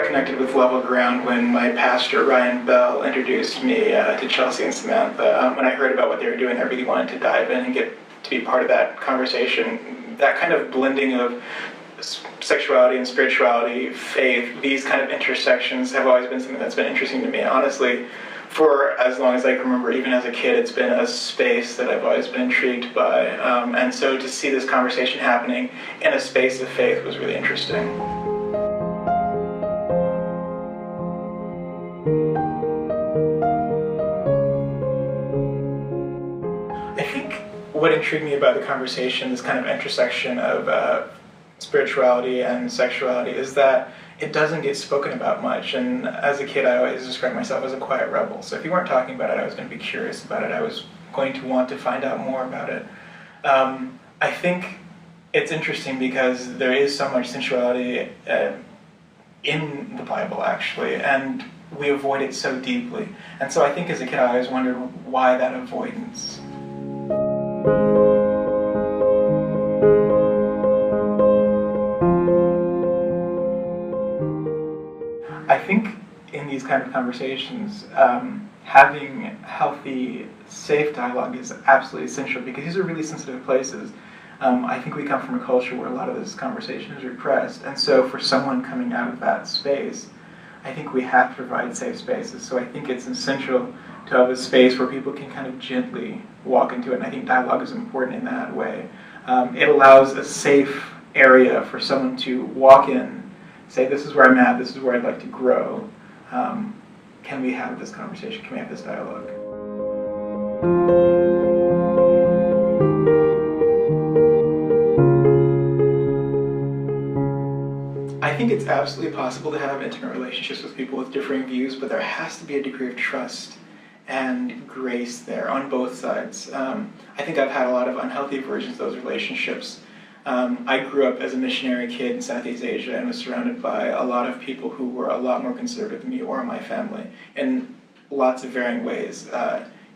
got connected with Level Ground when my pastor, Ryan Bell, introduced me to Chelsea and Samantha. When I heard about what they were doing, I really wanted to dive in and get to be part of that conversation. That kind of blending of sexuality and spirituality, faith, these kind of intersections have always been something that's been interesting to me. Honestly, for as long as I can remember, even as a kid, it's been a space that I've always been intrigued by. And so to see this conversation happening in a space of faith was really interesting. I think what intrigued me about the conversation, this kind of intersection of spirituality and sexuality, is that it doesn't get spoken about much. And as a kid, I always described myself as a quiet rebel. So if you weren't talking about it, I was going to be curious about it. I was going to want to find out more about it. I think it's interesting because there is so much sensuality in the Bible, actually, and we avoid it so deeply. And so I think as a kid, I always wondered why that avoidance. I think in these kind of conversations, having healthy, safe dialogue is absolutely essential because these are really sensitive places. I think we come from a culture where a lot of this conversation is repressed, and so for someone coming out of that space, I think we have to provide safe spaces. So I think it's essential to have a space where people can kind of gently walk into it, and I think dialogue is important in that way. It allows a safe area for someone to walk in, say, this is where I'm at, this is where I'd like to grow. Can we have this conversation? Can we have this dialogue? I think it's absolutely possible to have intimate relationships with people with differing views, but there has to be a degree of trust and grace there on both sides. I think I've had a lot of unhealthy versions of those relationships. I grew up as a missionary kid in Southeast Asia and was surrounded by a lot of people who were a lot more conservative than me or my family in lots of varying ways,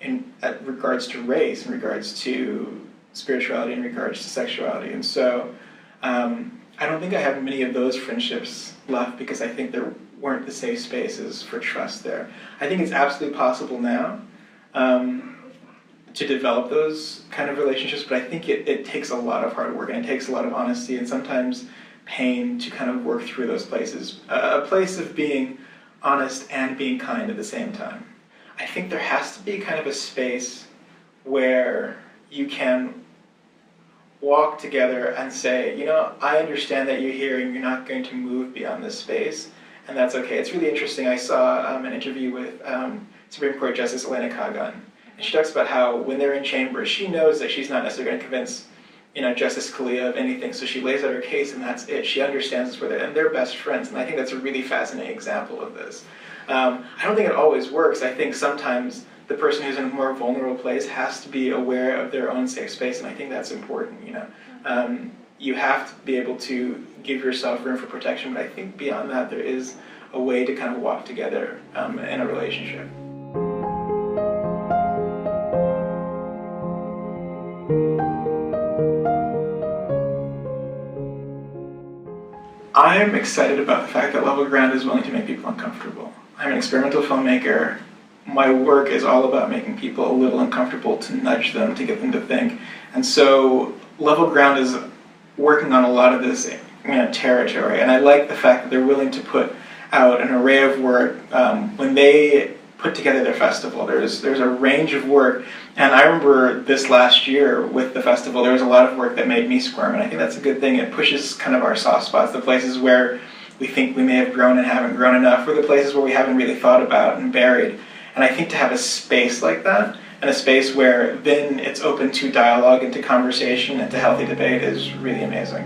in regards to race, in regards to spirituality, in regards to sexuality. And so I don't think I have many of those friendships left because I think there weren't the safe spaces for trust there. I think it's absolutely possible now to develop those kind of relationships, but I think it takes a lot of hard work and it takes a lot of honesty and sometimes pain to kind of work through those places. A place of being honest and being kind at the same time. I think there has to be kind of a space where you can walk together and say, you know, I understand that you're here and you're not going to move beyond this space, and that's okay. It's really interesting. I saw an interview with Supreme Court Justice Elena Kagan, and she talks about how when they're in chambers, she knows that she's not necessarily going to convince, you know, Justice Scalia of anything, so she lays out her case and that's it. She understands this, and they're best friends, and I think that's a really fascinating example of this. I don't think it always works. I think sometimes the person who's in a more vulnerable place has to be aware of their own safe space, and I think that's important, you know. You have to be able to give yourself room for protection, but I think beyond that there is a way to kind of walk together in a relationship. I'm excited about the fact that Level Ground is willing to make people uncomfortable. I'm an experimental filmmaker. My work is all about making people a little uncomfortable, to nudge them, to get them to think. And so Level Ground is working on a lot of this, you know, territory. And I like the fact that they're willing to put out an array of work. When they put together their festival, there's a range of work. And I remember this last year with the festival, there was a lot of work that made me squirm. And I think that's a good thing. It pushes kind of our soft spots, the places where we think we may have grown and haven't grown enough, or the places where we haven't really thought about and buried. And I think to have a space like that, and a space where then it's open to dialogue and to conversation and to healthy debate, is really amazing.